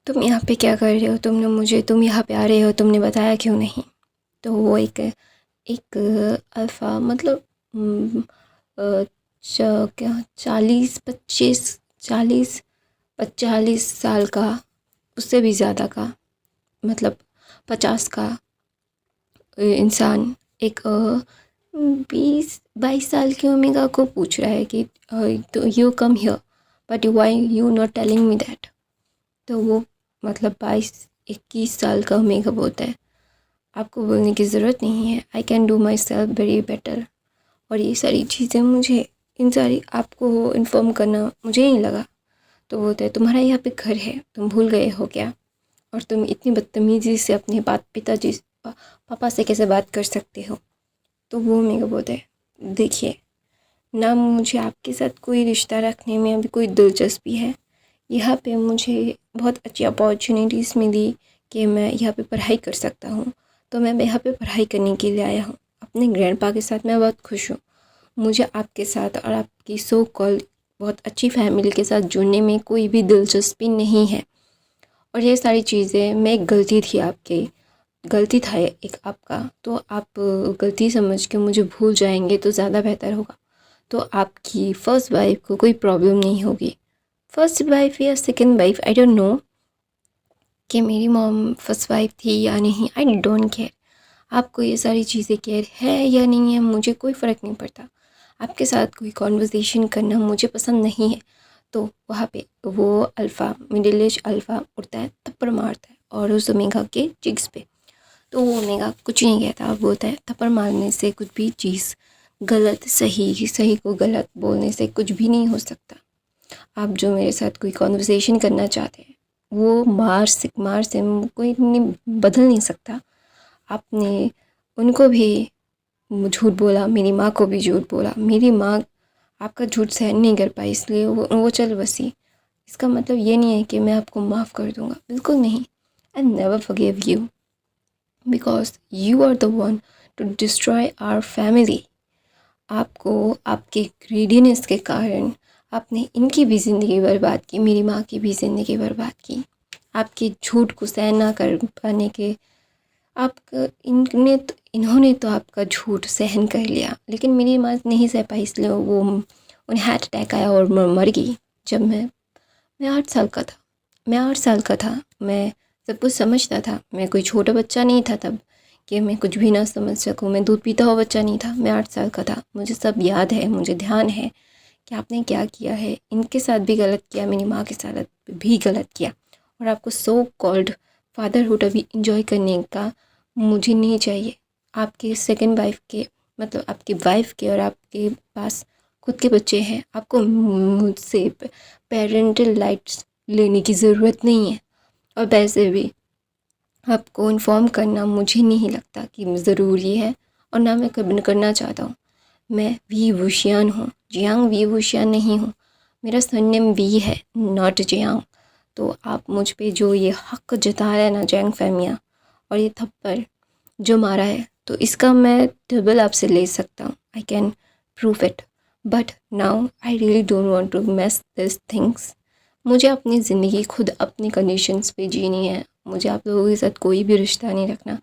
तुम यहाँ पे क्या कर रहे हो, तुम यहाँ पे आ रहे हो, तुमने बताया क्यों नहीं। तो वो एक एक अल्फ़ा मतलब अ, क्या 40 45 40 45 साल का, उससे भी ज़्यादा का, मतलब 50 का इंसान एक 20 22 साल की ओमेगा को पूछ रहा है कि तो you come here but why you not telling me that. तो वो मतलब 22 21 साल का ओमेगा बोलता है आपको बोलने की ज़रूरत नहीं है, I can do my self very better. और ये सारी चीज़ें मुझे, इन सारी आपको इन्फॉर्म करना मुझे नहीं लगा। तो बोलते हैं तुम्हारा यहाँ पे घर है, तुम भूल गए हो क्या, और तुम इतनी बदतमीज़ी से अपने पिताजी पापा से कैसे बात कर सकते हो। तो वो मेरे को बोलते हैं देखिए ना, मुझे आपके साथ कोई रिश्ता रखने में अभी कोई दिलचस्पी है। यहाँ पे मुझे बहुत अच्छी अपॉर्चुनिटीज़ मिली कि मैं यहाँ पे पढ़ाई कर सकता हूँ, तो मैं यहाँ पे पढ़ाई करने के लिए आया हूँ। अपने ग्रैंडपा के साथ मैं बहुत खुश हूँ। मुझे आपके साथ और आपकी सो कॉल बहुत अच्छी फैमिली के साथ जुड़ने में कोई भी दिलचस्पी नहीं है। और ये सारी चीज़ें, मैं एक गलती थी आपकी, गलती था एक आपका, तो आप गलती समझ के मुझे भूल जाएंगे तो ज़्यादा बेहतर होगा। तो आपकी फ़र्स्ट वाइफ को कोई प्रॉब्लम नहीं होगी। फर्स्ट वाइफ या second wife, I don't know कि मेरी मॉम फर्स्ट वाइफ थी या नहीं, आई डोंट केयर। आपको ये सारी चीज़ें केयर है या नहीं है, मुझे कोई फ़र्क नहीं पड़ता। आपके साथ कोई कॉन्वर्सेशन करना मुझे पसंद नहीं है। तो वहाँ पे वो अल्फ़ा, मिडिल एज अल्फ़ा उठता है, थप्पड़ मारता है और उस ओमेगा के चिक्स पे। तो वो ओमेगा कुछ नहीं कहता, अब बोलता है थप्पड़ मारने से कुछ भी चीज़ गलत, सही सही को गलत बोलने से कुछ भी नहीं हो सकता। आप जो मेरे साथ कोई कॉन्वर्सेशन करना चाहते हैं, वो मार से कोई नहीं बदल नहीं सकता। आपने उनको भी झूठ बोला, मेरी माँ को भी झूठ बोला, मेरी माँ आपका झूठ सहन नहीं कर पाई इसलिए वो चल बसी। इसका मतलब ये नहीं है कि मैं आपको माफ़ कर दूँगा, बिल्कुल नहीं। I never forgive you because you are the one to destroy our family. आपको आपके ग्रीडीनेस के कारण आपने इनकी भी ज़िंदगी बर्बाद की, मेरी माँ की भी ज़िंदगी बर्बाद की। आपके झूठ को सहन ना कर पाने के आप इन्होंने तो आपका झूठ सहन कर लिया, लेकिन मेरी माँ नहीं सह पाई इसलिए वो उन्हें हार्ट अटैक आया और मर गई। जब मैं 8 साल का था, मैं सब कुछ समझता था, मैं कोई छोटा बच्चा नहीं था तब कि मैं कुछ भी ना समझ सकूं। मैं दूध पीता हुआ बच्चा नहीं था, मैं 8 साल का था। मुझे सब याद है, मुझे ध्यान है कि आपने क्या किया है। इनके साथ भी गलत किया, मेरी माँ के साथ भी गलत किया, और आपको सो कॉल्ड फादरहुड अभी इंजॉय करने का मुझे नहीं चाहिए। आपके सेकंड वाइफ के, मतलब आपकी वाइफ के, और आपके पास खुद के बच्चे हैं, आपको मुझसे पेरेंटल राइट्स लेने की ज़रूरत नहीं है। और वैसे भी आपको इन्फॉर्म करना मुझे नहीं लगता कि ज़रूरी है, और ना मैं कभी करना चाहता हूँ। मैं वी वुशियान हूँ, जियांग वी वुशियान नहीं हूँ। मेरा सरनेम वी है, नॉट जियांग। तो आप मुझ पे जो ये हक जता रहे हैं ना जैंग फैमिया, और ये थप्पड़ जो मारा है, तो इसका मैं डबल आपसे ले सकता हूँ। I can prove it, but now I really don't want to mess this things. मुझे अपनी ज़िंदगी खुद अपनी कंडीशंस पे जीनी है। मुझे आप लोगों के साथ कोई भी रिश्ता नहीं रखना।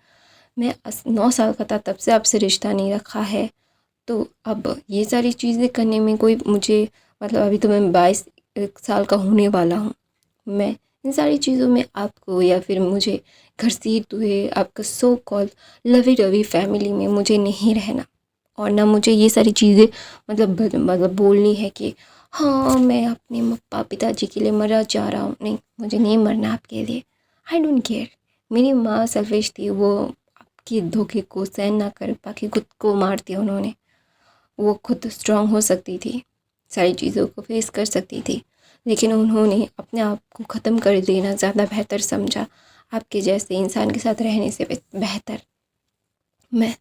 मैं 9 साल का था तब से आपसे रिश्ता नहीं रखा है। तो अब ये सारी चीज़ें करने में कोई मुझे, मतलब अभी तो मैं 22 साल का होने वाला हूँ। मैं इन सारी चीज़ों में आपको या फिर मुझे घसीटते हुए आपका सो कॉल लवी डवी फैमिली में मुझे नहीं रहना। और ना मुझे ये सारी चीज़ें मतलब बोलनी है कि हाँ मैं अपने पिताजी के लिए मरा जा रहा हूँ। नहीं, मुझे नहीं मरना आपके लिए। आई डोंट केयर। मेरी माँ सेल्फिश थी, वो आपके धोखे को सहन ना कर पाके खुद को मार दिया उन्होंने। वो खुद स्ट्रांग हो सकती थी, सारी चीज़ों को फेस कर सकती थी, लेकिन उन्होंने अपने आप को ख़त्म कर देना ज़्यादा बेहतर समझा आपके जैसे इंसान के साथ रहने से बेहतर। मैं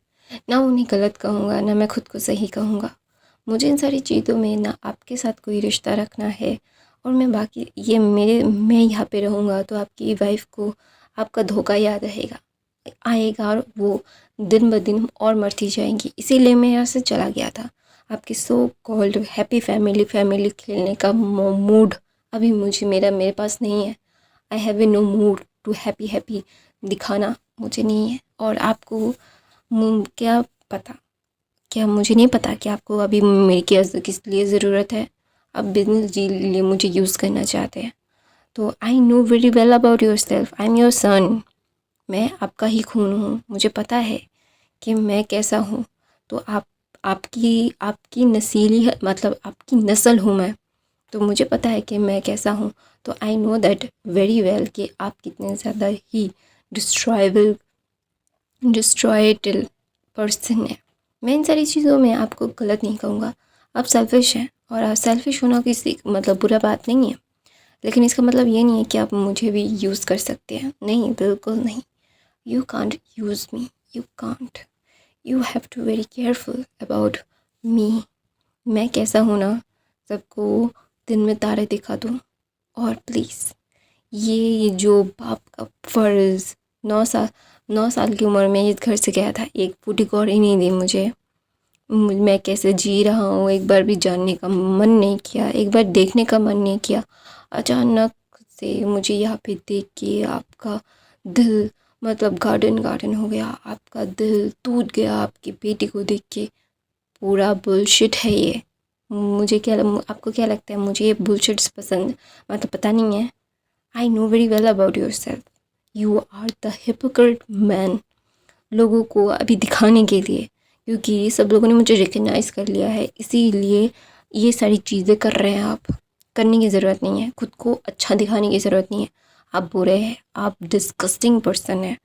ना उन्हें गलत कहूँगा, ना मैं खुद को सही कहूँगा। मुझे इन सारी चीज़ों में ना आपके साथ कोई रिश्ता रखना है, और मैं बाकी ये मैं यहाँ पे रहूँगा तो आपकी वाइफ को आपका धोखा याद रहेगा आएगा, और वो दिन ब दिन और मरती जाएंगी। इसीलिए मैं यहाँ से चला गया था। आपकी सो कॉल्ड हैप्पी फैमिली खेलने का मूड अभी मेरे पास नहीं है। I have a no mood to happy दिखाना मुझे नहीं है। और आपको क्या पता, क्या मुझे नहीं पता कि आपको अभी मेरी किस लिए ज़रूरत है। आप बिजनेस के लिए मुझे यूज़ करना चाहते हैं, तो आई know very well about your self. I am your son. मैं आपका ही खून हूँ, मुझे पता है कि मैं कैसा हूँ। तो आपकी नस्ली मतलब आपकी नस्ल हूँ मैं, तो मुझे पता है कि मैं कैसा हूँ। तो आई नो दैट वेरी वेल कि आप कितने ज़्यादा ही डिस्ट्रॉयबल पर्सन है। मैं इन सारी चीज़ों में आपको गलत नहीं कहूँगा। आप सेल्फिश हैं, और आप सेल्फिश होना किसी मतलब बुरा बात नहीं है, लेकिन इसका मतलब ये नहीं है कि आप मुझे भी यूज़ कर सकते हैं। नहीं, बिल्कुल नहीं। You can't use me, you can't. You have to very careful about me. मैं कैसा हूँ ना, सबको दिन में तारे दिखा दूँ। और प्लीज़ ये जो बाप का फ़र्ज़ 9 साल की उम्र में इस घर से गया था, एक फूटी कौड़ी नहीं दी मुझे। मैं कैसे जी रहा हूँ एक बार भी जानने का मन नहीं किया, एक बार देखने का मन नहीं किया। अचानक से मुझे यहाँ पे देख के आपका दिल मतलब गार्डन हो गया, आपका दिल टूट गया आपकी बेटी को देख के। पूरा बुलशिट है ये। मुझे क्या आपको क्या लगता है मुझे ये बुलशिट्स पसंद मतलब पता नहीं है। I know very well about your self. You are the hypocrite man, लोगों को अभी दिखाने के लिए, क्योंकि सब लोगों ने मुझे रिकग्नाइज़ कर लिया है, इसीलिए ये सारी चीज़ें कर रहे हैं आप। करने की ज़रूरत नहीं है, खुद को अच्छा दिखाने की ज़रूरत नहीं है। आप बुरे हैं, आप डिस्गस्टिंग पर्सन है।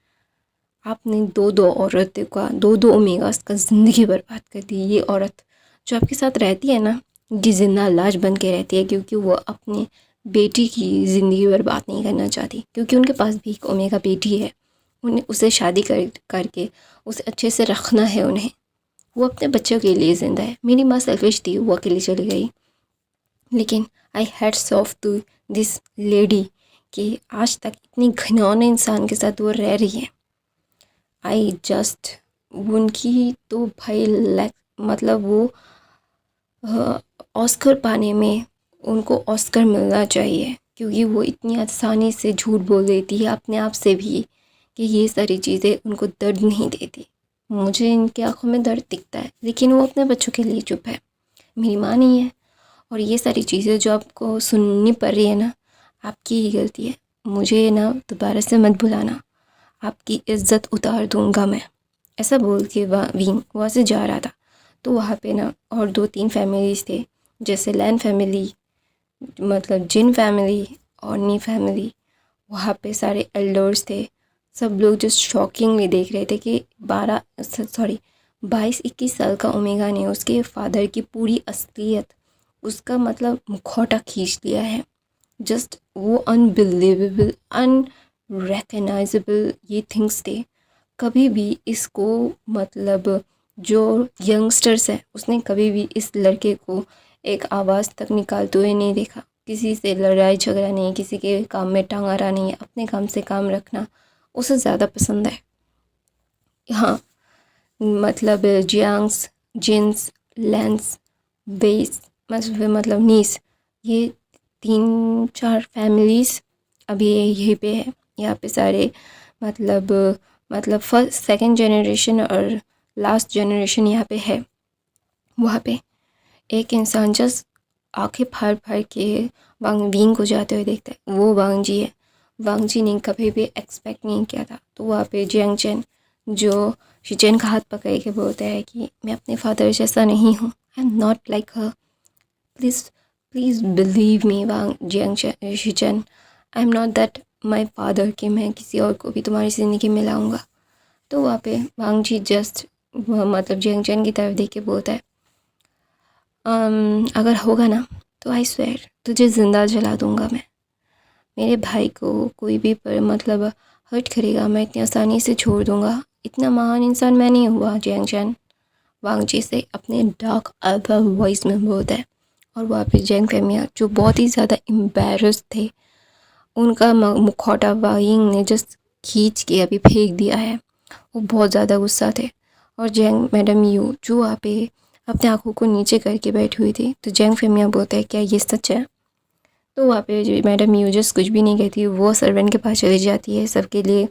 आपने दो औरतों का दो ओमेगास का ज़िंदगी बर्बाद कर दी। ये औरत जो आपके साथ रहती है ना, ये जिंदा लाश बन के रहती है, क्योंकि वो अपने बेटी की ज़िंदगी बर्बाद नहीं करना चाहती, क्योंकि उनके पास भी एक ओमेगा बेटी है। उन्हें उसे शादी करके उसे अच्छे से रखना है उन्हें। वो अपने बच्चों के लिए ज़िंदा है। मेरी माँ सेल्फिश थी, वो अकेली चली गई, लेकिन I hats off to this lady कि आज तक इतनी घिनौने इंसान के साथ वो रह रही है। आई जस्ट उनकी तो भाई मतलब वो ऑस्कर पाने में उनको ऑस्कर मिलना चाहिए, क्योंकि वो इतनी आसानी से झूठ बोल देती है अपने आप से भी कि ये सारी चीज़ें उनको दर्द नहीं देती। मुझे इनकी आंखों में दर्द दिखता है, लेकिन वो अपने बच्चों के लिए चुप है। मेरी माँ नहीं है, और ये सारी चीज़ें जो आपको सुननी पड़ रही है ना, आपकी ही गलती है। मुझे ना दोबारा से मत बुलाना, आपकी इज़्ज़त उतार दूँगा मैं। ऐसा बोल के वीन वहाँ से जा रहा था, तो वहाँ पे ना और 2-3 फैमिलीज़ थे, जैसे लैन फैमिली मतलब जिन फैमिली और नी फैमिली। वहाँ पे सारे एल्डर्स थे। सब लोग जो शॉकिंगली देख रहे थे कि 22-21 साल का ओमेगा ने उसके फादर की पूरी असलियत, उसका मतलब मुखौटा खींच लिया है। जस्ट वो अनबिलीवेबल, अनरेकग्नाइजेबल ये थिंग्स थे। कभी भी इसको मतलब जो यंगस्टर्स हैं उसने कभी भी इस लड़के को एक आवाज़ तक निकालते हुए नहीं देखा। किसी से लड़ाई झगड़ा नहीं, किसी के काम में टांग अड़ा नहीं, अपने काम से काम रखना उसे ज़्यादा पसंद है। हाँ, मतलब जियांग्स, जिन्स, लेंस, बेस मतलब नीस, ये 3-4 फैमिलीज़ अभी यहीं पे है। यहाँ पे सारे मतलब फर्स्ट सेकंड जनरेशन और लास्ट जनरेशन यहाँ पे है। वहाँ पे एक इंसान जस्ट आंखें फाड़ फाड़ के वांग विंग को जाते हुए देखता है, वो वांग जी है। वांग जी ने कभी भी एक्सपेक्ट नहीं किया था। तो वहाँ पे जियांग चैन जो शिचेन का हाथ पकड़ के बोलता है कि मैं अपने फादर जैसा नहीं हूँ, I am not like her, please believe me Wang Jiang Shichen, I am not that my father कि मैं किसी और को भी तुम्हारी ज़िंदगी में लाऊंगा। तो वहाँ पे वांग जी जस्ट मतलब जियांग चैन की तरफ देख के बोलता है अगर होगा ना तो आई स्वेयर तुझे ज़िंदा जला दूंगा मैं। मेरे भाई को कोई भी पर मतलब हर्ट करेगा मैं इतनी आसानी से छोड़ दूंगा। इतना महान इंसान मैं नहीं हुआ। जियांग चैन वांग जी से अपने डार्क अल्फा वॉइस में बोलता है। और वहाँ पे जैंग फेमिया जो बहुत ही ज़्यादा एम्बेरस थे, उनका मुखौटा वाइंग ने जस्ट खींच के अभी फेंक दिया है। वो बहुत ज़्यादा गुस्सा थे। और जैंग मैडम यू जो वहाँ पे अपने आँखों को नीचे करके बैठी हुई थी, तो जैंग फेमिया बोलता है क्या ये सच है? तो वहाँ पे जो मैडम यूजर्स कुछ भी नहीं कहती, वो सर्वेंट के पास चली जाती है सबके लिए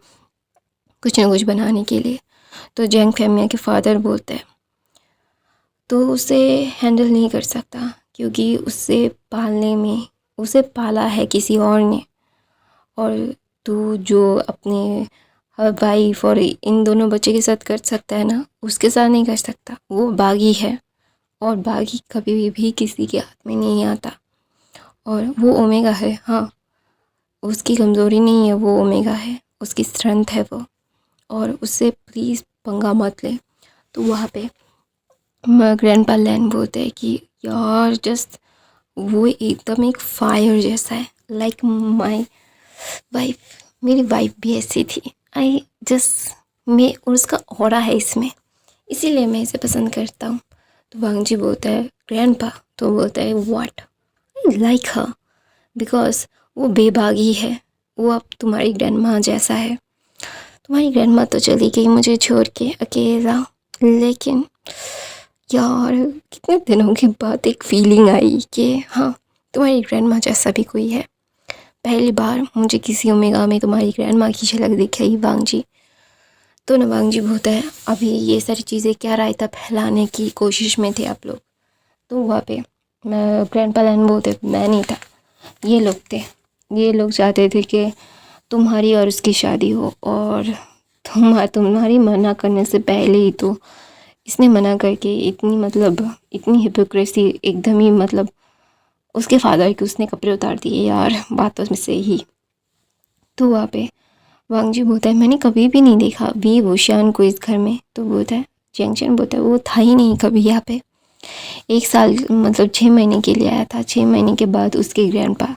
कुछ ना कुछ बनाने के लिए। तो जैंग फैमिया के फादर बोलते हैं तो उसे हैंडल नहीं कर सकता, क्योंकि उसे पाला है किसी और ने, और तू जो अपने वाइफ और इन दोनों बच्चे के साथ कर सकता है ना, उसके साथ नहीं कर सकता। वो बागी है, और बागी कभी भी किसी के हाथ में नहीं आता, और वो ओमेगा है। हाँ, उसकी कमज़ोरी नहीं है, वो ओमेगा है, उसकी स्ट्रेंथ है वो, और उससे प्लीज़ पंगा मत ले। तो वहाँ पे ग्रैंडपा लैन बोलते हैं कि यार जस्ट वो एकदम एक फायर जैसा है, लाइक माई वाइफ, मेरी वाइफ भी ऐसी थी। आई जस्ट मैं, और उसका ऑरा है इसमें, इसीलिए मैं इसे पसंद करता हूँ। तो वांगजी बोलता है ग्रैंडपा, तो बोलता है what, I like her because वो बेबागी है, वो अब तुम्हारी ग्रैंडमा जैसा है। तुम्हारी ग्रैंडमा तो चली गई मुझे छोड़ के अकेला, लेकिन यार कितने दिनों के बाद एक फीलिंग आई कि हाँ, तुम्हारी ग्रैंडमा जैसा भी कोई है। पहली बार मुझे किसी ओमेगा में तुम्हारी ग्रैंडमा की झलक दिखाई वांगजी। तो ना वांगजी बोलता है अभी ये सारी चीज़ें क्या रायता फैलाने की कोशिश में थे आप लोग। तो वहाँ पे ग्रैंडपा लैन बोलते मैं नहीं था, ये लोग थे। ये लोग चाहते थे कि तुम्हारी और उसकी शादी हो, और तुम्हारी मना करने से पहले ही तो इसने मना करके इतनी हिपोक्रेसी एकदम ही उसके फादर के उसने कपड़े उतार दिए यार, बातों में से ही। तो वहाँ पे वांगजी बोलता है मैंने कभी भी नहीं देखा वी वुशियान को इस घर में। तो बोलता है चैंगचेन बोलता है वो था ही नहीं कभी यहाँ पे। 1 साल 6 महीने के लिए आया था। 6 महीने के बाद उसके ग्रैंडपा,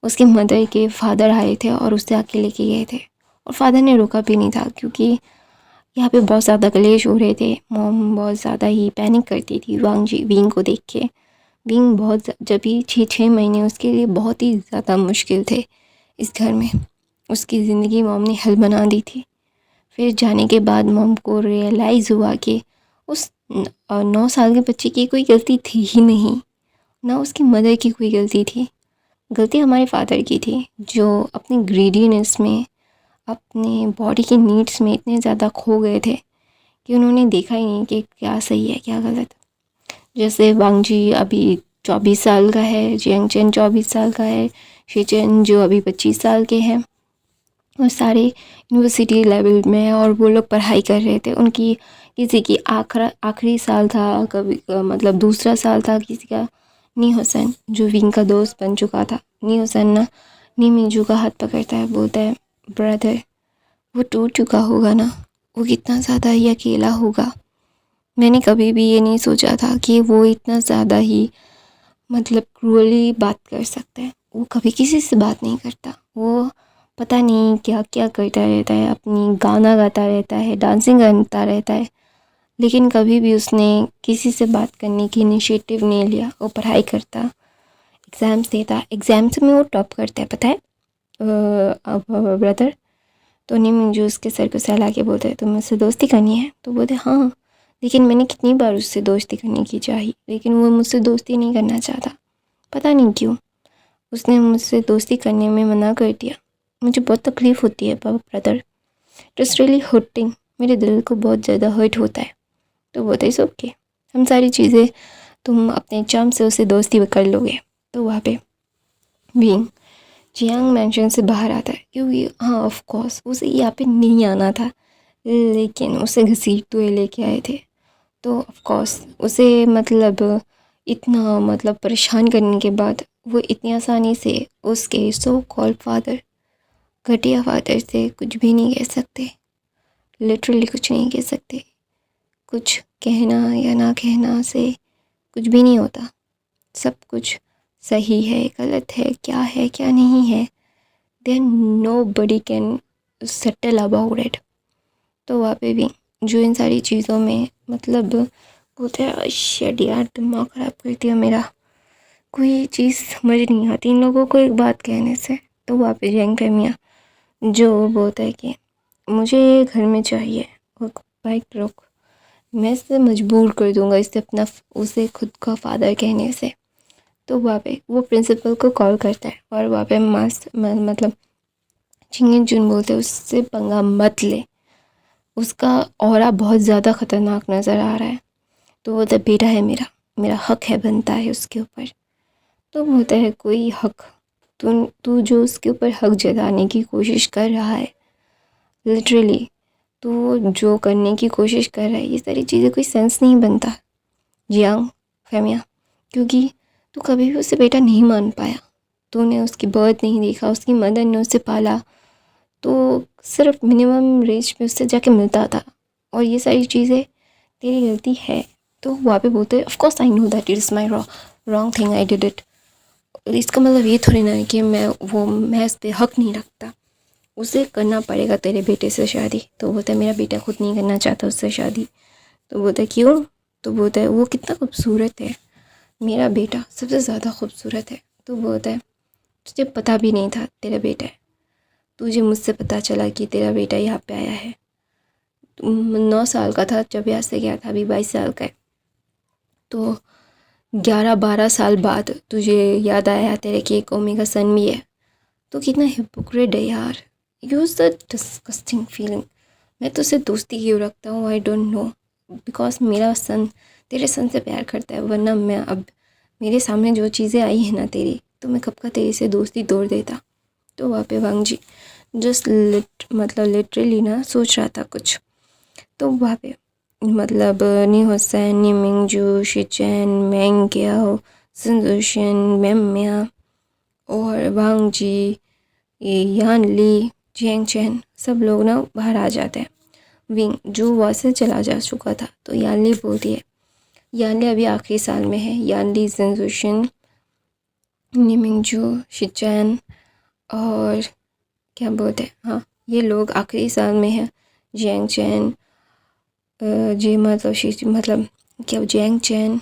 उसके मदर के फादर आए थे और उससे आके लेके गए थे, और फादर ने रोका भी नहीं था, क्योंकि यहाँ पे बहुत ज़्यादा कलेश हो रहे थे। मॉम बहुत ज़्यादा ही पैनिक करती थी विंग को देख के। विंग जब भी 6 महीने उसके लिए बहुत ही ज़्यादा मुश्किल थे इस घर में। उसकी ज़िंदगी मॉम ने हल बना दी थी। फिर जाने के बाद मॉम को रियलाइज़ हुआ कि उस 9 साल के बच्चे की कोई गलती थी ही नहीं, ना उसकी मदर की कोई गलती थी। गलती हमारे फादर की थी, जो अपनी ग्रीडीनेस में, अपने बॉडी की नीड्स में इतने ज़्यादा खो गए थे कि उन्होंने देखा ही नहीं कि क्या सही है क्या गलत। जैसे वांगजी अभी 24 साल का है, जियांगचेन 24 साल का है, शीचेन जो अभी 25 साल के हैं, और सारे यूनिवर्सिटी लेवल में हैं, और वो लोग पढ़ाई कर रहे थे। उनकी किसी की आखिरी साल था, कभी दूसरा साल था किसी का। नी हुसैन जो विंग का दोस्त बन चुका था, नी हुसैन ना नी मिंजू का हाथ पकड़ता है, बोलता है ब्रदर वो टूट चुका होगा ना, वो कितना ज़्यादा ही अकेला होगा। मैंने कभी भी ये नहीं सोचा था कि वो इतना ज़्यादा ही क्रूअली बात कर सकता है। वो कभी किसी से बात नहीं करता, वो पता नहीं क्या क्या करता रहता है, अपनी गाना गाता रहता है, डांसिंग करता रहता है, लेकिन कभी भी उसने किसी से बात करने की इनिशिएटिव नहीं लिया। वो पढ़ाई करता, एग्ज़ाम्स देता, एग्ज़ाम्स में वो टॉप करता है, पता है ब्रदर। तो नहीं मिंजू उसके सर को सहला के बोलता है तुम मुझसे दोस्ती करनी है। तो बोलते हाँ, लेकिन मैंने कितनी बार उससे दोस्ती करने की चाही, लेकिन वो मुझसे दोस्ती नहीं करना चाहता, पता नहीं क्यों। उसने मुझसे दोस्ती करने में मना कर दिया। मुझे बहुत तकलीफ़ होती है ब्रदर, इट्स रियली हर्टिंग, मेरे दिल को बहुत ज़्यादा हर्ट होता है। तो बोलते इट्स ओके, हम सारी चीज़ें तुम अपने चाम से उसे दोस्ती कर लोगे। तो वहाँ पे विंग जियांग मैंशन से बाहर आता है, क्योंकि हाँ ऑफ कोर्स उसे यहाँ पे नहीं आना था, लेकिन उसे घसीटते हुए लेके आए थे। तो ऑफ कोर्स उसे इतना परेशान करने के बाद वो इतनी आसानी से उसके सो कॉल्ड फादर, घटिया फादर से कुछ भी नहीं कह सकते, लिटरली कुछ नहीं कह सकते। कुछ कहना या ना कहना से कुछ भी नहीं होता, सब कुछ सही है गलत है क्या नहीं है, then nobody can settle about it. तो वहाँ पे भी जो इन सारी चीज़ों में बोलते हैं शिट यार दिमाग ख़राब करती है मेरा, कोई चीज़ समझ नहीं आती इन लोगों को एक बात कहने से। तो वहाँ पे जैंग फैमिया जो बोलता है कि मुझे घर में चाहिए, और बाइक रोक, मैं इसे मजबूर कर दूंगा इसे उसे खुद का फादर कहने से। तो वहाँ पे वो प्रिंसिपल को कॉल करता है और वहाँ पे मतलब चिंगन जुन बोलते हैं उससे पंगा मत ले, उसका ऑरा बहुत ज़्यादा ख़तरनाक नज़र आ रहा है। तो बोलता है बेटा है मेरा, मेरा हक है, बनता है उसके ऊपर। तो बोलता है कोई हक, तू तू जो उसके ऊपर हक जताने की कोशिश कर रहा है, लिटरली तो जो करने की कोशिश कर रहा है, ये सारी चीज़ें कोई सेंस नहीं बनता जियांग फेमिया, क्योंकि तू कभी भी उससे बेटा नहीं मान पाया। तूने उसकी बर्थ नहीं देखा, उसकी मदर ने उसे पाला, तो सिर्फ मिनिमम रेंज में उससे जाके मिलता था, और ये सारी चीज़ें तेरी गलती है। तो वहाँ पे बोलते हैं of course I know that it is my wrong thing, I did it. इसका मतलब ये थोड़ी ना है कि मैं इस पर हक नहीं रखता, उसे करना पड़ेगा तेरे बेटे से शादी। तो बोलता है मेरा बेटा खुद नहीं करना चाहता उससे शादी। तो बोलता है क्यों? तो बोलता है वो कितना खूबसूरत है, मेरा बेटा सबसे ज़्यादा खूबसूरत है। तो बोलता है तुझे पता भी नहीं था तेरा बेटा है, तुझे मुझसे पता चला कि तेरा बेटा यहाँ पे आया है। 9 साल का था जब यहाँ से गया था, अभी 22 साल का है। तो 11-12 साल बाद तुझे याद आया तेरे कि एक ओमी का सन भी है। तो कितना हिपोक्रेट है यार, यूज़ द डिस्गस्टिंग फीलिंग। मैं तुझसे दोस्ती क्यों रखता हूँ, आई डोंट नो, बिकॉज मेरा सन तेरे सन से प्यार करता है, वरना मैं अब मेरे सामने जो चीज़ें आई हैं ना तेरी, तो मैं कब का तेरे से दोस्ती तोड़ देता। तो वहाँ पे वांग जी जस्ट मतलब लिटरली ना सोच रहा था कुछ। तो वहाँ पे मतलब नी हुसैन, नी मिंगजू, शिचैन, मैंग ग्याओ, सिंजुशन, मेम्या और वांग जी, ये यान ली, चेंग चैन, सब लोग ना बाहर आ जाते हैं। विंग जो वहाँ से चला जा चुका था, तो यान ली बोलती है, यान ली अभी आखिरी साल में है। यान ली, सिंजुशन, निमिंगजू, शिचैन और क्या बोलते हैं, हाँ ये लोग आखिरी साल में है। जैंग चैन जी मतलब क्या, जैंग चैन,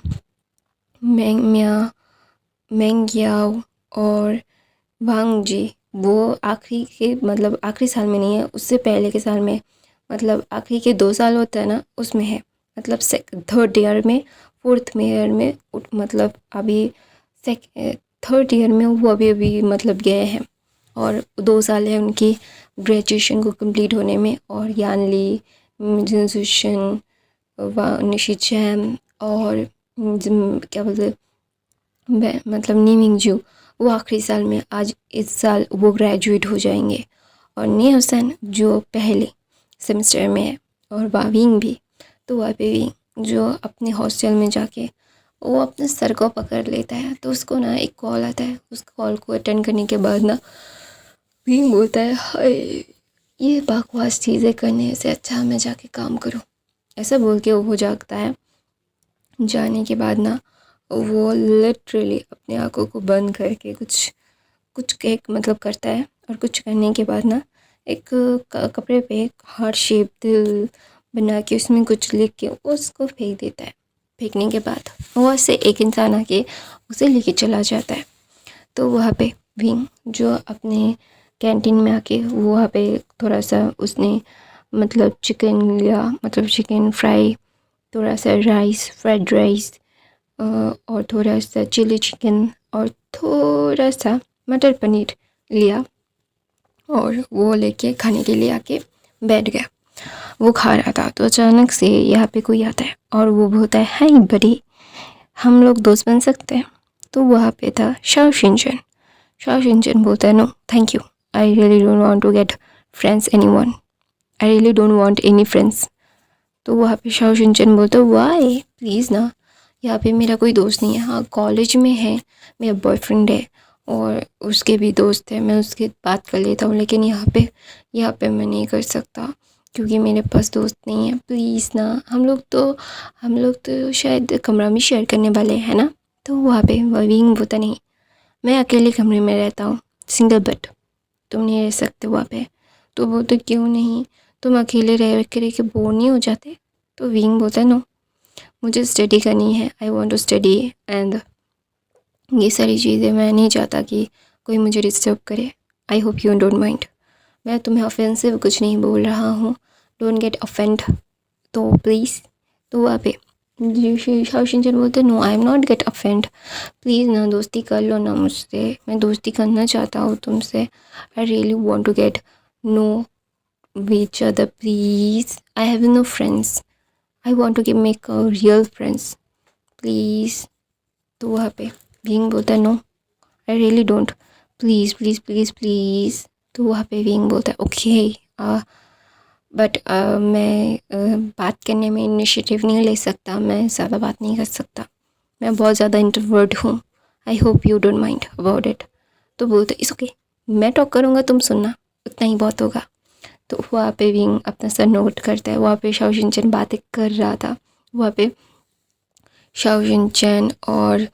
मैंग म्या, मैंग याओ और वांग जी, वो आखिरी के मतलब आखिरी साल में नहीं है, उससे पहले के साल में, मतलब आखिरी के 2 साल होता है ना, उसमें है। मतलब थर्ड ईयर में, फोर्थ ईयर में, मतलब अभी थर्ड ईयर में वो अभी अभी मतलब गए हैं, और 2 साल है उनकी ग्रेजुएशन को कंप्लीट होने में। और यान ली, जिनजुशन, निशिचैम और क्या बोलते मतलब नीमिंगजू, वो आखिरी साल में, आज इस साल वो ग्रेजुएट हो जाएंगे। और नी हुसैन जो पहले सेमेस्टर में है, और वाविंग भी। तो वाविंग जो अपने हॉस्टल में जाके वो अपने सर को पकड़ लेता है, तो उसको ना एक कॉल आता है। उस कॉल को अटेंड करने के बाद ना विंग बोलता है हाय, ये बकवास चीज़ें करने से अच्छा मैं जाके काम करूँ, ऐसा बोल के वो जागता है। जाने के बाद ना वो लिटरली अपने आँखों को बंद करके कुछ कुछ एक मतलब करता है, और कुछ करने के बाद ना एक कपड़े पे एक हार्ट शेप दिल बना के उसमें कुछ लिख के उसको फेंक देता है। फेंकने के बाद वहाँ से एक इंसान आके उसे लेके चला जाता है। तो वहाँ पे विंग जो अपने कैंटीन में आके वहाँ पे थोड़ा सा उसने मतलब चिकन लिया, मतलब चिकन फ्राई, थोड़ा सा राइस, फ्राइड राइस, और थोड़ा सा चिली चिकन और थोड़ा सा मटर पनीर लिया, और वो लेके खाने के लिए आके बैठ गया। वो खा रहा था, तो अचानक से यहाँ पे कोई आता है और वो बोलता है हाय बड़ी, हम लोग दोस्त बन सकते हैं। तो वहाँ पे था शाओ शिनचन। शाओ शिनचन बोलता है no thank you, I really don't want to get friends anyone, I really don't want any friends. तो वहाँ पे शाओ शिनचन बोलता है वाई प्लीज़ ना, यहाँ पे मेरा कोई दोस्त नहीं है। हाँ कॉलेज में है, मेरा बॉयफ्रेंड है और उसके भी दोस्त है, मैं उसके बात कर लेता हूँ, लेकिन यहाँ पे मैं नहीं कर सकता क्योंकि मेरे पास दोस्त नहीं है। प्लीज़ ना, हम लोग तो शायद कमरा भी शेयर करने वाले हैं ना। तो वहाँ पे विंग बोलता नहीं, मैं अकेले कमरे में रहता हूँ, सिंगल बेड, तुम नहीं रह सकते वहाँ पे। तो बोलते क्यों नहीं, तुम अकेले रह के बोर नहीं हो जाते? तो विंग बोलता नो, मुझे स्टडी करनी है, I want to study, and ये सारी चीज़ें मैं नहीं चाहता कि कोई मुझे डिस्टर्ब करे। I hope you don't mind, मैं तुम्हें ऑफेंसिव कुछ नहीं बोल रहा हूँ, डोंट गेट ऑफेंड, तो प्लीज़। तो वहाँ पे शाओशिनचन बोलते no I am not get offend, please ना दोस्ती कर लो ना मुझसे, मैं दोस्ती करना चाहता हूँ तुमसे, I really want to get know each other please, I have no friends, I want to make a real friends please. तो वहाँ पे विंग बोलता है no I really don't, please please please please. तो वहाँ पे विंग बोलता है ओके बट मैं बात करने में इनिशिएटिव नहीं ले सकता, मैं ज़्यादा बात नहीं कर सकता, मैं बहुत ज़्यादा इंट्रोवर्ट हूँ, आई hope you don't mind about it. तो बोलते इस ओके, मैं टॉक करूँगा तुम सुनना, उतना ही बहुत होगा। तो वहाँ पे विंग अपना सर नोट करता है, वहाँ पे शाओशिनचन बातें कर रहा था, वहाँ पे शाओशिनचन और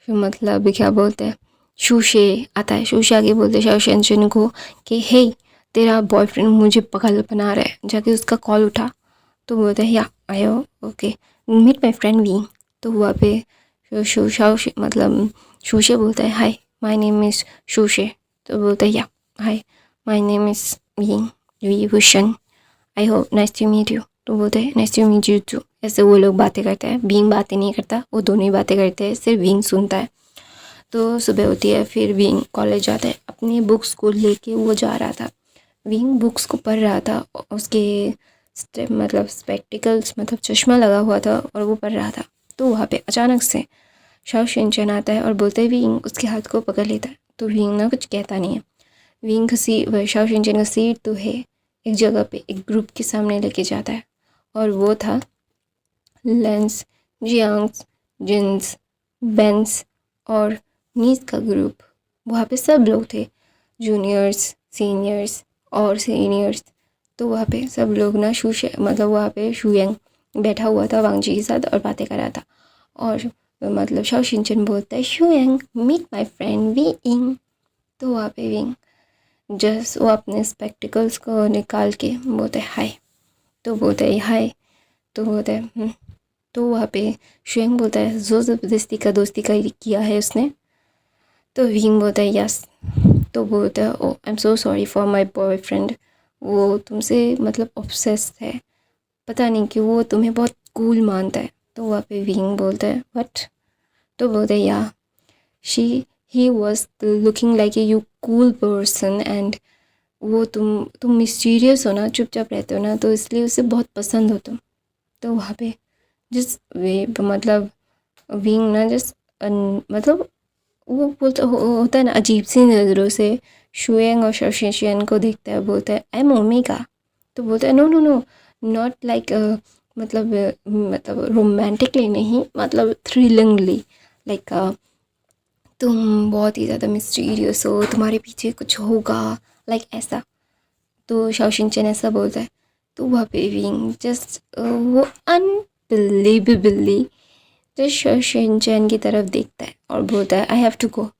मतलब क्या बोलते हैं शूशे आता है, शूशे आगे बोलते हैं शाओशिनचन को कि हे तेरा बॉयफ्रेंड मुझे पागल बना रहा है, जाके उसका कॉल उठा। तो बोलते हैं या आयो okay meet my friend Wing. तो वहाँ पे मतलब शूशे बोलता है हाय माय नेम इज़ शूशे। तो बोलता है या hi my name is Wing विभूषण, I hope nice to meet you. तो बोलते हैं nice to meet you too. ऐसे वो लोग बातें करते हैं, विंग बातें नहीं करता, वो दोनों ही बातें करते हैं, सिर्फ विंग सुनता है। तो सुबह होती है, फिर विंग कॉलेज जाता है, अपनी बुक्स को लेके वो जा रहा था, विंग बुक्स को पढ़ रहा था, उसके मतलब स्पेक्टिकल्स मतलब चश्मा लगा हुआ था और वो पढ़ रहा था। तो वहाँ पे अचानक से शाओशिनचन आता है और बोलते हैं विंग उसके हाथ को पकड़ लेता है। तो विंग ना कुछ कहता नहीं है, विंग शाओशिनचन का सीट तो है एक जगह पे, एक ग्रुप के सामने लेके जाता है और वो था लेंस, जियांग्स, जिन्स, बेंस और नीस का ग्रुप। वहाँ पे सब लोग थे, जूनियर्स, सीनियर्स और सीनियर्स। तो वहाँ पे सब लोग ना मतलब वहाँ पे शुयंग बैठा हुआ था वांगजी के साथ और बातें कर रहा था। और मतलब शाओशिनचन बोलता है शुयंग मीट माय फ्रेंड विंग। तो वहाँ पे विंग जस्ट वो अपने स्पेक्टिकल्स को निकाल के बोलते हैं हाय। तो बोलते हैं हाय। तो बोलते हैं तो वहाँ पे शुयंग बोलता है जो ज़बरदस्ती का दोस्ती का किया है उसने। तो विंग बोलता है यस। तो बोलता है oh I am so sorry for my boyfriend, वो तुमसे मतलब ऑब्सेस्ड है, पता नहीं क्यों वो तुम्हें बहुत कूल मानता है। तो वहाँ पे विंग बोलता है व्हाट। तो बोलते हैं या she he was looking like a you cool person and वो तुम मिस्टीरियस हो ना, चुपचाप रहते हो ना, तो इसलिए उसे बहुत पसंद हो तुम। तो वहाँ पे जिस वे मतलब विंग ना जिस मतलब वो बोलता होता है ना अजीब सी नज़रों से शुएंग और शाओशिनचन को देखता है, बोलता है आई एम ओमेगा। तो बोलता है no no no not like मतलब रोमांटिकली नहीं, मतलब थ्रिलिंगली लाइक तुम बहुत ही ज़्यादा मिस्टीरियस हो, तुम्हारे पीछे कुछ होगा लाइक ऐसा। तो शाओशिनचन ऐसा बोलता है। तो वहाँ पे विंग जस्ट वो अनबिलीवेबली जो शाओशिनचन की तरफ देखता है और बोलता है आई हैव टू गो।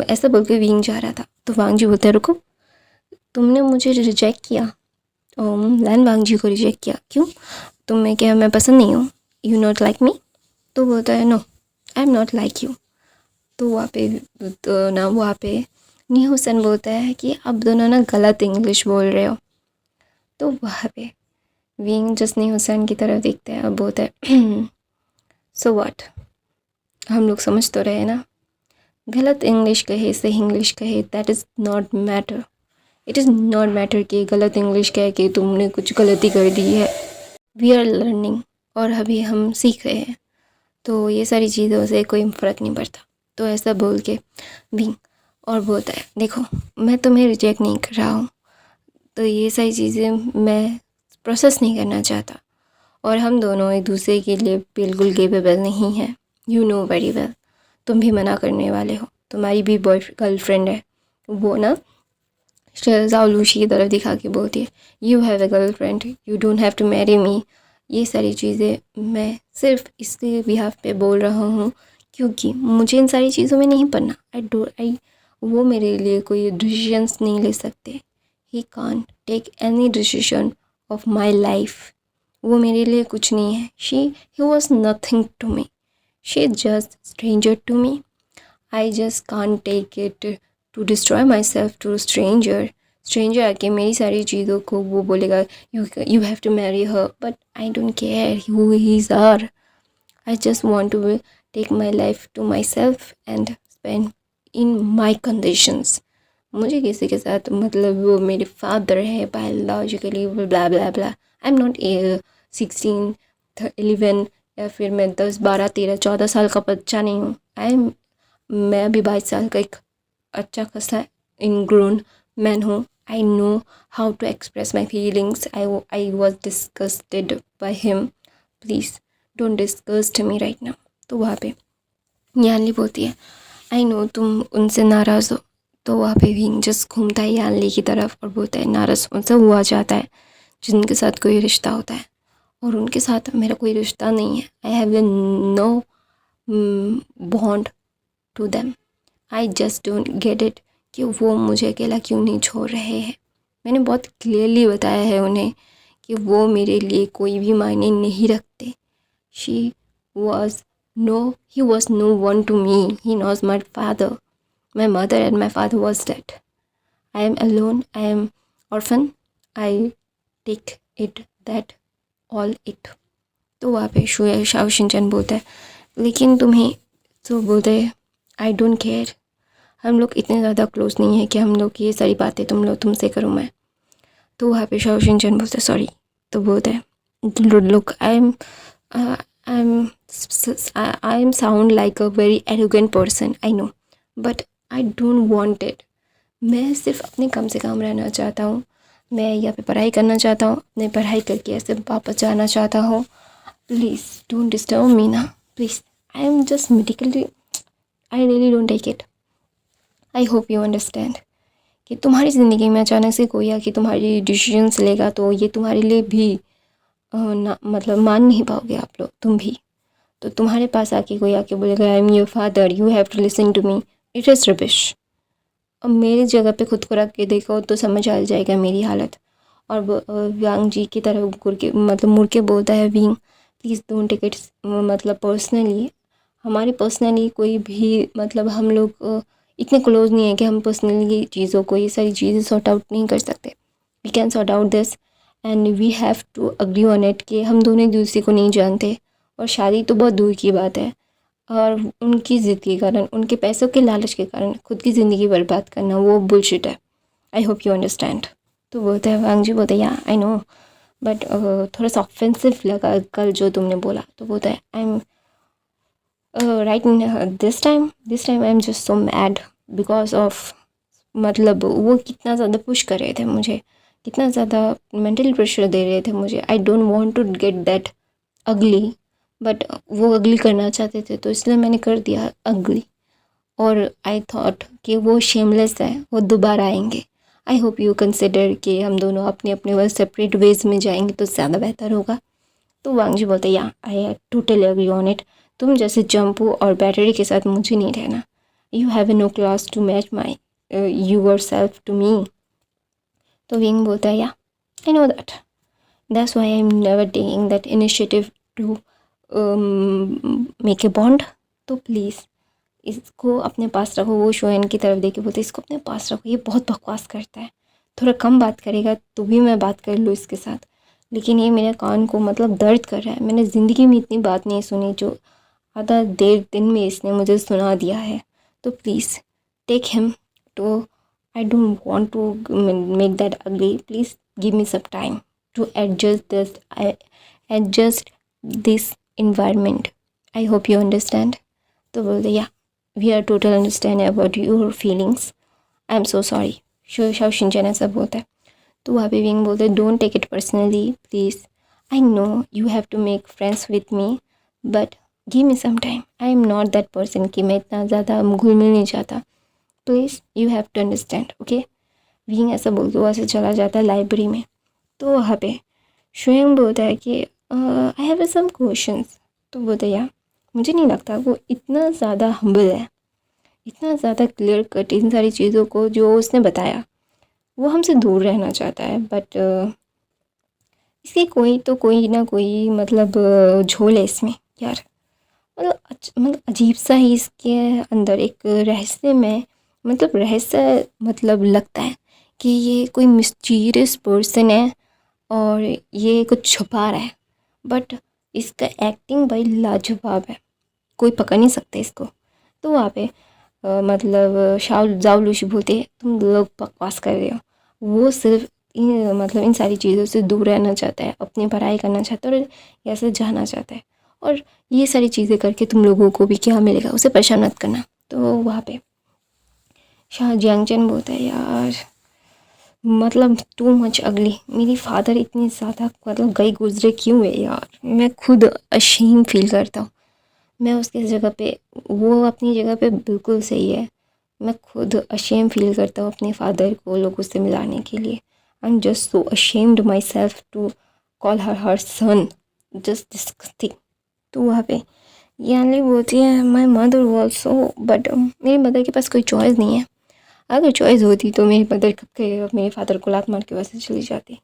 ऐसा बोल के विंग जा रहा था। तो वांग जी बोलते हैं रुको, तुमने मुझे रिजेक्ट किया, लैन वांग जी को रिजेक्ट किया, क्यों? तुम्हें क्या मैं पसंद नहीं हूँ, यू नॉट लाइक मी? तो बोलता है no I am not like you. तो वहाँ पे नीहुसन बोलता है कि आप दोनों ना गलत इंग्लिश बोल रहे हो। तो वहाँ पे विंग जस्ट नीहुसन की तरफ देखते हैं और बोलता है सो व्हाट, हम लोग समझ तो रहे ना, गलत इंग्लिश कहे सही इंग्लिश कहे that is not matter, it is not matter कि गलत इंग्लिश कह के तुमने कुछ गलती कर दी है, वी आर लर्निंग और अभी हम सीख रहे हैं, तो ये सारी चीज़ों से कोई फ़र्क नहीं पड़ता। तो ऐसा बोल के विंग और बोलता है देखो मैं तुम्हें रिजेक्ट नहीं कर रहा हूँ, तो ये सारी चीज़ें मैं प्रोसेस नहीं करना चाहता और हम दोनों एक दूसरे के लिए बिल्कुल केपेबल नहीं हैं, यू नो वेरी वेल। तुम भी मना करने वाले हो, तुम्हारी भी गर्लफ्रेंड है। वो ना जाओलूशी की तरफ दिखा के बोलती है you have a girlfriend, you don't have to marry me. ये सारी चीज़ें मैं सिर्फ इसके बिहाफ पे बोल रहा हूँ क्योंकि मुझे इन सारी चीज़ों में नहीं पढ़ना। आई वो मेरे लिए कोई डिसीजंस नहीं ले सकते, he can't take any decision of my life, वो मेरे लिए कुछ नहीं है। He was nothing to me, she just stranger to me, I just can't take it to destroy my self to stranger आके मेरी सारी चीज़ों को वो बोलेगा you have to marry her, but I don't care who he is or, I just want to take my life to my self and spend in my conditions. मुझे किसी के साथ मतलब वो मेरे फादर है biologically blah blah blah. I am not 16 11 या फिर मैं 10 12 13 14 साल का बच्चा नहीं हूँ। मैं अभी 22 साल का एक अच्छा खासा इन ग्रोन मैन हूँ। I know how to express my feelings. I was disgusted by him. Please don't disgust me right now. तो वहाँ पे यानली बोलती है आई नो तुम उनसे नाराज़ हो। तो वहाँ पे विंग जस्ट घूमता है यानली की तरफ और बोलता है नाराज़ उनसे हुआ जाता है जिनके साथ कोई रिश्ता होता है, और उनके साथ मेरा कोई रिश्ता नहीं है। I have no bond to them. I just don't get it कि वो मुझे अकेला क्यों नहीं छोड़ रहे हैं। मैंने बहुत क्लियरली बताया है उन्हें कि वो मेरे लिए कोई भी मायने नहीं रखते। He was no one to me. He knows my father, my mother and my father was dead. I am alone, I am orphan, I take it that all it. तो वहाँ पे शाओ शिनचैन बोलता है लेकिन तुम्हें, तो बोलते हैं आई डोंट केयर। हम लोग इतने ज़्यादा क्लोज नहीं है कि हम लोग ये सारी बातें तुमसे करूँ मैं। तो वहाँ पे शाओ शिनचैन बोलते सॉरी। तो बोलते हैं look I am sound like a very arrogant person I know, but I don't want it. मैं सिर्फ अपने कम से कम रहना चाहता हूँ। मैं यहाँ पे पढ़ाई करना चाहता हूँ, अपनी पढ़ाई करके ऐसे वापस जाना चाहता हूँ। प्लीज़ डोंट डिस्टर्ब मी ना please. I am just medically, I really don't take it. I hope you understand कि तुम्हारी ज़िंदगी में अचानक से कोई आके तुम्हारी डिसीजंस लेगा तो ये तुम्हारे लिए भी मतलब मान नहीं पाओगे आप लोग, तुम भी। तो तुम्हारे पास आके कोई आके बोलेगा I am your father, you have to listen to me, it is rubbish. अब मेरी जगह पे खुद को रख के देखो तो समझ आ जाएगा मेरी हालत। और वांग जी की तरफ मुड़ के बोलता है Wing please don't take it मतलब पर्सनली। हमारी पर्सनली कोई भी मतलब हम लोग इतने क्लोज नहीं है कि हम पर्सनली चीज़ों को, ये सारी चीज़ें सॉर्ट आउट नहीं कर सकते। We can sort out this and we have to agree on it कि हम दोनों एक दूसरे को नहीं जानते, और शादी तो बहुत दूर की बात है। और उनकी ज़िद के कारण, उनके पैसों के लालच के कारण खुद की ज़िंदगी बर्बाद करना वो बुलशिट है। आई होप यू अंडरस्टैंड। तो बोलते हैं वांग जी बोलते हैं या आई नो, बट थोड़ा सा ऑफेंसिव लगा कल जो तुमने बोला। तो बोलता है I am right this time I am just so mad because of मतलब वो कितना ज़्यादा पुश कर रहे थे मुझे, कितना ज़्यादा मेंटल प्रेशर दे रहे थे मुझे। I don't want to get that ugly, but वो अगली करना चाहते थे तो इसलिए मैंने कर दिया अगली। और आई थॉट कि वो शेमलेस है, वो दोबारा आएंगे। आई होप यू कंसिडर कि हम दोनों अपने अपने वो सेपरेट वेज में जाएंगे तो ज़्यादा बेहतर होगा। तो वांग जी बोलते या I totally agree on it. तुम जैसे जंपू और बैटरी के साथ मुझे नहीं रहना। You have no class to match my your self to me. तो विंग बोलता है या I know that, that's why I am never taking that initiative to make a bond. तो प्लीज़ इसको अपने पास रखो। वो शोएन की तरफ देके बोलते इसको अपने पास रखो, ये बहुत बकवास करता है, थोड़ा कम बात करेगा तो भी मैं बात कर लूँ इसके साथ, लेकिन ये मेरे कान को मतलब दर्द कर रहा है। मैंने ज़िंदगी में इतनी बात नहीं सुनी जो आधा देर दिन में इसने मुझे सुना दिया है। तो please take him to, I don't want to make that ugly, please give me some time to adjust this environment. I hope you understand. तो बोलते या we are total understand about your feelings, I am so sorry. Shao Shinchan ऐसा बोलता है। तो वहाँ पे Wing बोलते don't take it personally please, I know you have to make friends with me but give me some time. I am not that person कि मैं इतना ज़्यादा घुल मिल नहीं चाहता, please you have to understand okay. Wing ऐसा बोल के वो ऐसे चला जाता है लाइब्रेरी में। तो वहाँ पे शुएंग बोलता है कि आई हैव सम क्वेश्चंस। तो बोलते यार मुझे नहीं लगता वो इतना ज़्यादा हम्बल है, इतना ज़्यादा क्लियर कट इन सारी चीज़ों को जो उसने बताया। वो हमसे दूर रहना चाहता है, बट इसकी कोई ना कोई मतलब झोल है इसमें यार। मतलब अजीब सा ही इसके अंदर एक रहस्य में मतलब लगता है कि ये कोई मिस्टीरियस पर्सन है और ये कुछ छुपा रहा है, बट इसका एक्टिंग भाई लाजवाब है, कोई पकड़ नहीं सकता इसको। तो वहाँ पे मतलब जाओ लूशी बोलते तुम लोग बकवास कर रहे हो। वो सिर्फ इन सारी चीज़ों से दूर रहना चाहता है, अपनी पढ़ाई करना चाहता है और यहाँ से जाना चाहता है। और ये सारी चीज़ें करके तुम लोगों को भी क्या मिलेगा, उसे परेशान मत करना। तो वहाँ पे शाह जियांगचन बोलता है यार मतलब टू मच अगली, मेरी फादर इतनी ज़्यादा मतलब गई गुजरे क्यों है यार, मैं खुद अशीम फील करता हूँ। मैं उसकी जगह पे, वो अपनी जगह पे बिल्कुल सही है, मैं खुद अशेम फील करता हूँ अपने फादर को लोगों से मिलाने के लिए। I am just so ashamed my self to call her son, just disgusting. तो वहाँ पे यानी बोलती है माई मदर ऑल्सो, बट मेरी मदर के पास कोई चॉइस नहीं है। अगर चॉइस होती तो मेरी मदर कब के मेरे फादर को लात मार के वैसे चली जाती।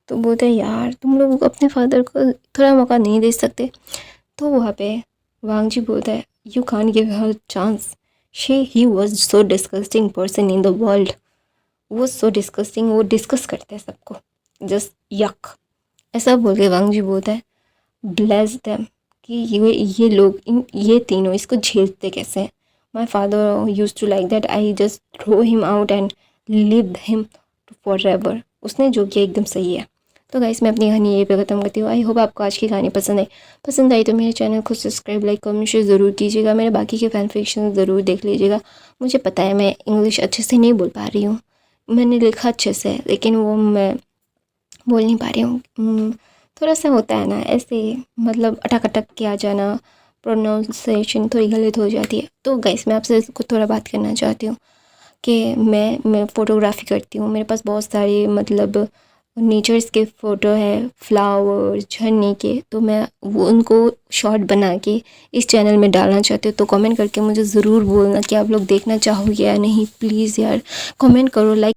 तो बोलते हैं यार तुम लोग अपने फादर को थोड़ा मौका नहीं दे सकते। तो वहाँ पे वांग जी बोलता है you can't give her chance, he was so disgusting person in the world, वो सो डिस्कस्टिंग, वो डिस्कस करते हैं सबको, जस्ट यक। ऐसा बोल के वांग जी बोलता है ब्लेस देम कि ये लोग ये तीनों इसको झेलते कैसे हैं। My father use to like that, I just throw him out and leave him for ever. उसने जो किया एकदम सही है। तो गाइस मैं अपनी कहानी यहीं पे ख़त्म करती हूँ। आई होप आपको आज की कहानी पसंद आई तो मेरे चैनल को सब्सक्राइब, लाइक, कमेंट, शेयर ज़रूर कीजिएगा। मेरे बाकी के फैन फिक्शन ज़रूर देख लीजिएगा। मुझे पता है मैं इंग्लिश अच्छे से नहीं बोल पा रही हूँ, मैंने लिखा अच्छे से लेकिन वो मैं बोल नहीं पा रही हूँ। थोड़ा सा होता है ना ऐसे, मतलब अटक अटक के आ जाना, प्रोनाउंसिएशन थोड़ी गलत हो जाती है। तो गाइस मैं आपसे कुछ थोड़ा बात करना चाहती हूँ कि मैं फ़ोटोग्राफ़ी करती हूँ। मेरे पास बहुत सारे मतलब नेचर्स के फ़ोटो है, फ्लावर, झरने के, तो मैं वो उनको शॉर्ट बना के इस चैनल में डालना चाहती हूँ। तो कमेंट करके मुझे ज़रूर बोलना कि आप लोग देखना चाहोगे या नहीं। प्लीज़ यार कमेंट करो, लाइक